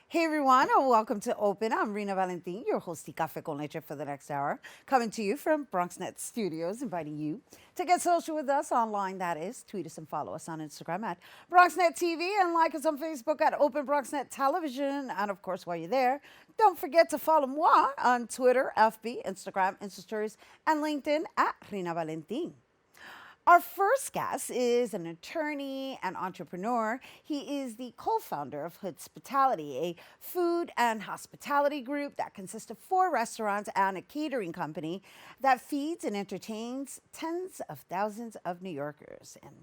Hey everyone, and welcome to Open. I'm Rhina Valentin, your host of Café con Leche for the next hour, coming to you from BronxNet Studios, inviting you to get social with us online. That is, tweet us and follow us on Instagram at BronxNet TV and like us on Facebook at Open BronxNet Television. And of course, while you're there, don't forget to follow moi on Twitter, FB, Instagram, Insta Stories, and LinkedIn at Rhina Valentin. Our first guest is an attorney and entrepreneur. He is the co founder of Hoodspitality, a food and hospitality group that consists of four restaurants and a catering company that feeds and entertains tens of thousands of New Yorkers. And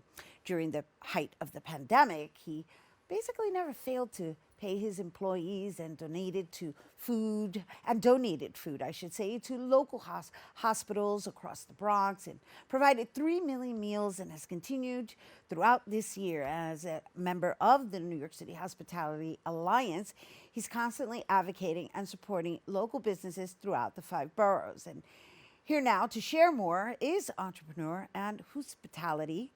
during the height of the pandemic, he basically never failed to pay his employees and donated food, I should say, to local hospitals across the Bronx and provided 3 million meals and has continued throughout this year as a member of the New York City Hospitality Alliance. He's constantly advocating and supporting local businesses throughout the five boroughs. And here now to share more is entrepreneur and hoodspitality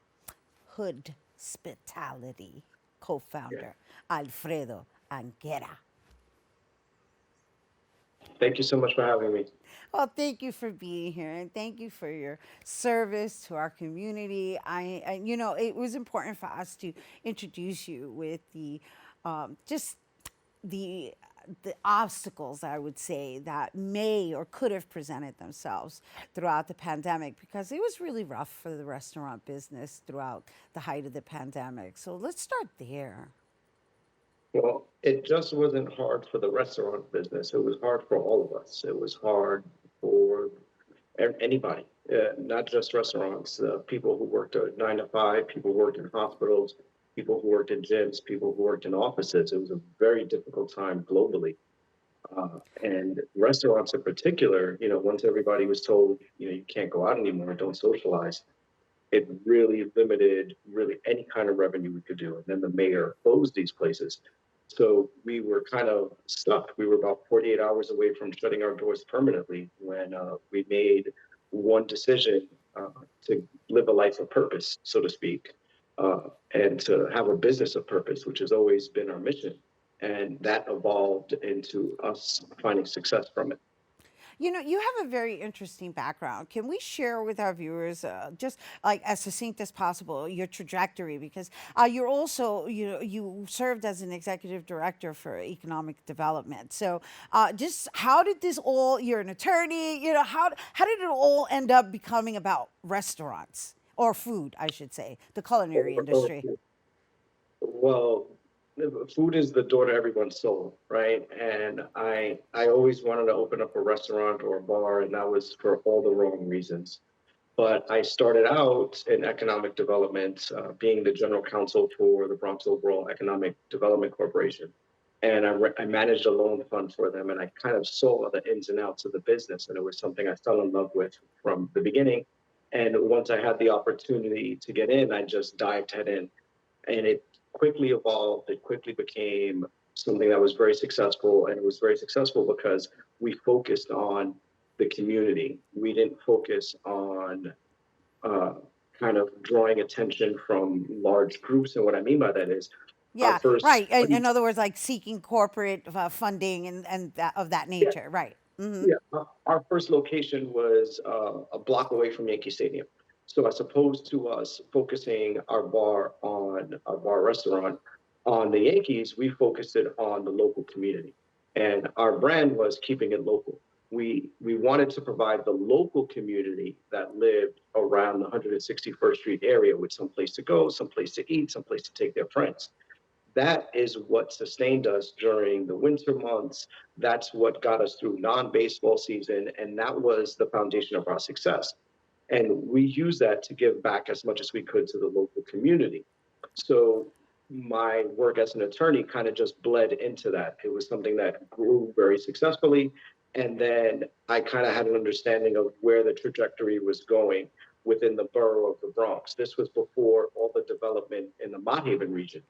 Yeah. co-founder Alfredo Angueira. Thank you so much for having me. Well, thank you for being here and thank you for your service to our community. It was important for us to introduce you with just the the obstacles I would say that may or could have presented themselves throughout the pandemic because it was really rough for the restaurant business throughout the height of the pandemic. So let's start there. Well, it just wasn't hard for the restaurant business. It was hard for all of us. It was hard for anybody, not just restaurants. People who worked a 9 to 5, people who worked in hospitals, people who worked in gyms, people who worked in offices. It was a very difficult time globally. And restaurants in particular, once everybody was told, you can't go out anymore, don't socialize, it really limited really any kind of revenue we could do. And then the mayor closed these places. So we were kind of stuck. We were about 48 hours away from shutting our doors permanently when we made one decision uh, to live a life of purpose, so to speak, and to have a business of purpose, which has always been our mission. And that evolved into us finding success from it. You know, you have a very interesting background. Can we share with our viewers, just like as succinct as possible, your trajectory? Because you're also, you served as an executive director for economic development. So, just how did this all? You're an attorney. How did it all end up becoming about restaurants or food? I should say, the culinary industry. Well, food is the door to everyone's soul, right? And I always wanted to open up a restaurant or a bar, and that was for all the wrong reasons. But I started out in economic development, being the general counsel for the Bronx Overall Economic Development Corporation. And I managed a loan fund for them, and I kind of saw the ins and outs of the business, and it was something I fell in love with from the beginning. And once I had the opportunity to get in, I just dived head in, and it quickly evolved. It quickly became something that was very successful, and it was very successful because we focused on the community. We didn't focus on uh, kind of drawing attention from large groups. And what I mean by that is our Yeah, first, right. In other words, like seeking corporate funding and of that yeah, nature. Right. Mm-hmm. yeah, our first location was a block away from Yankee Stadium. So as opposed to us focusing our bar restaurant on the Yankees, we focused it on the local community. And our brand was keeping it local. We wanted to provide the local community that lived around the 161st Street area with some place to go, some place to eat, some place to take their friends. That is what sustained us during the winter months. That's what got us through non-baseball season, and that was the foundation of our success. And we use that to give back as much as we could to the local community. So my work as an attorney kind of just bled into that. It was something that grew very successfully. And then I kind of had an understanding of where the trajectory was going within the borough of the Bronx. This was before all the development in the Mott Haven region.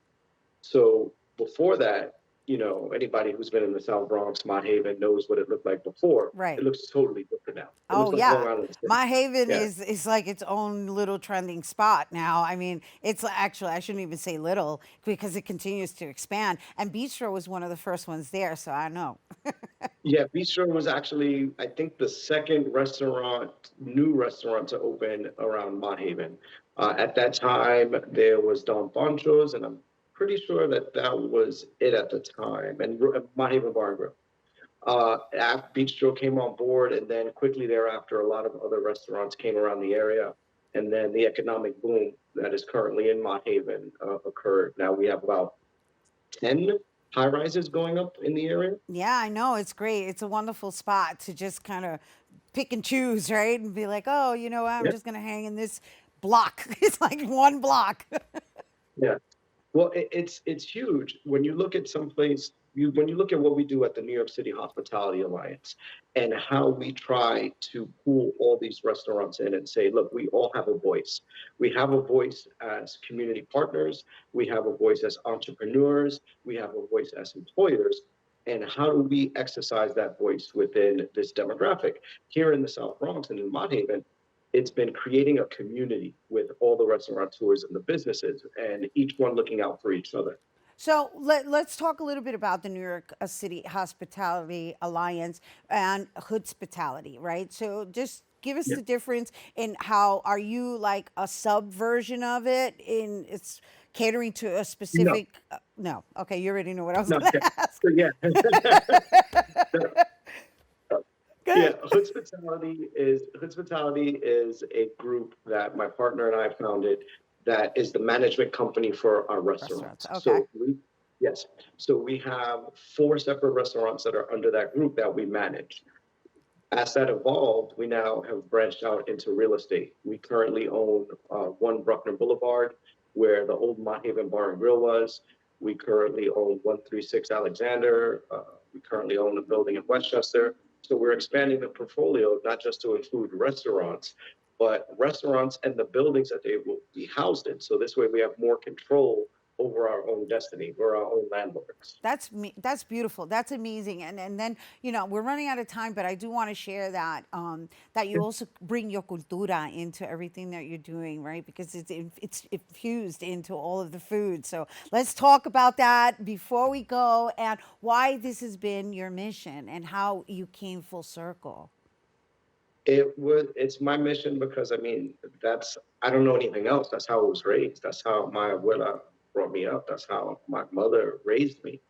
So before that, anybody who's been in the South Bronx, Mott Haven knows what it looked like before. It Right. looks totally different now. It Oh looks like Long yeah. Island City. My Haven Yeah. is like its own little trending spot now. I mean, it's actually I shouldn't even say little because it continues to expand. And Bistro was one of the first ones there, so I know. Yeah, Bistro was actually, I think, the second new restaurant to open around Mott Haven. At that time, there was Don Pancho's, and I'm pretty sure that that was it at the time, and Mott Haven Bar and Grill. Bistro came on board, and then quickly thereafter, a lot of other restaurants came around the area, and then the economic boom that is currently in Mott Haven occurred. Now we have about 10 high rises going up in the area. Yeah, I know. It's great. It's a wonderful spot to just kind of pick and choose, right? And be like, oh, you know what? I'm Yeah. just going to hang in this block. It's like one block. Yeah. Well, it's huge when you look at someplace. When you look at what we do at the New York City Hospitality Alliance and how we try to pull all these restaurants in and say, look, we all have a voice. We have a voice as community partners. We have a voice as entrepreneurs. We have a voice as employers. And how do we exercise that voice within this demographic? Here in the South Bronx and in Mott Haven, it's been creating a community with all the restaurateurs and the businesses, and each one looking out for each other. So let's talk a little bit about the New York City Hospitality Alliance and Hoodspitality, right? So just give us Yeah. the difference in how are you like a sub version of it in it's catering to a No, specific no. Okay, you already know what I was no, going yeah. to ask. So yeah. Yeah, Good. Hoodspitality is a group that my partner and I founded that is the management company for our Restaurants. restaurants. Okay. Yes, so we have four separate restaurants that are under that group that we manage. As that evolved, we now have branched out into real estate. We currently own One Bruckner Boulevard, where the old Mott Haven Bar and Grill was. We currently own 136 Alexander. We currently own a building in Westchester. So we're expanding the portfolio not just to include restaurants, but restaurants and the buildings that they will be housed in. So this way we have more control over our own destiny. We're our own landlords. That's beautiful. That's amazing. And then we're running out of time, but I do want to share that that you also bring your cultura into everything that you're doing, right? Because it's infused into all of the food. So let's talk about that before we go and why this has been your mission and how you came full circle. It's my mission because I mean, I don't know anything else. That's how I was raised. That's how my abuela brought me up. That's how my mother raised me.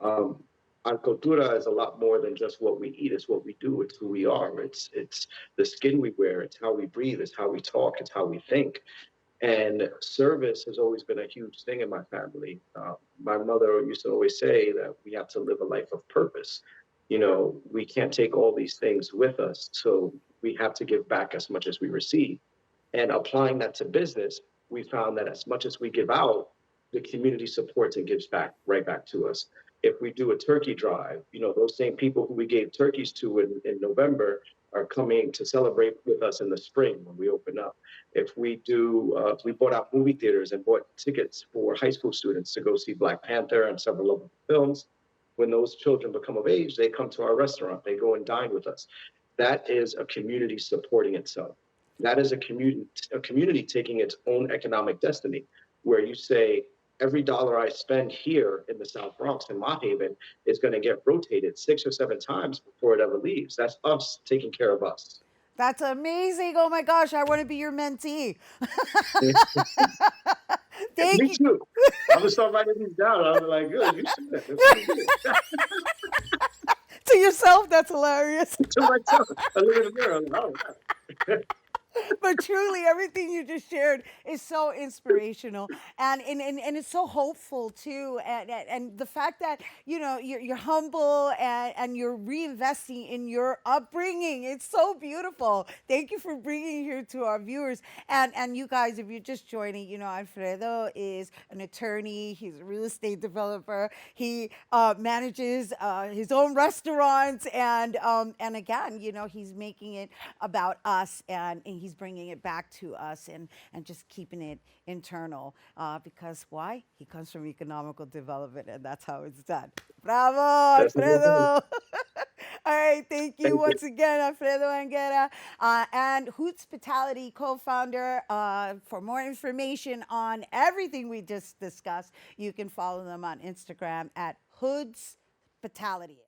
Um, our cultura is a lot more than just what we eat. It's what we do. It's who we are. It's the skin we wear. It's how we breathe. It's how we talk. It's how we think. And service has always been a huge thing in my family. My mother used to always say that we have to live a life of purpose. We can't take all these things with us. So we have to give back as much as we receive. And applying that to business, we found that as much as we give out, the community supports and gives back right back to us. If we do a turkey drive, those same people who we gave turkeys to in November are coming to celebrate with us in the spring when we open up. If we bought out movie theaters and bought tickets for high school students to go see Black Panther and several other films, when those children become of age, they come to our restaurant, they go and dine with us. That is a community supporting itself. That is a community taking its own economic destiny, where you say, every dollar I spend here in the South Bronx in Mott Haven is going to get rotated 6 or 7 times before it ever leaves. That's us taking care of us. That's amazing. Oh my gosh, I want to be your mentee. Thank Me you. too. I'm gonna start writing these down. I was like, good, you said that. That's pretty good. To yourself, that's hilarious. To myself, I look in the mirror. I'm like, oh, wow. But truly, everything you just shared is so inspirational and it's so hopeful too. And the fact that you're humble and you're reinvesting in your upbringing, it's so beautiful. Thank you for bringing it here to our viewers. And you guys, if you're just joining, Alfredo is an attorney. He's a real estate developer. He manages his own restaurants, and again, he's making it about us, and he's bringing bringing it back to us and just keeping it internal. Because why? He comes from economical development, and that's how it's done. Bravo, That's exactly. Alfredo! All right, thank you Thank you. once again, Alfredo Angueira, and Hoodspitality co-founder. For more information on everything we just discussed, you can follow them on Instagram at Hoodspitality.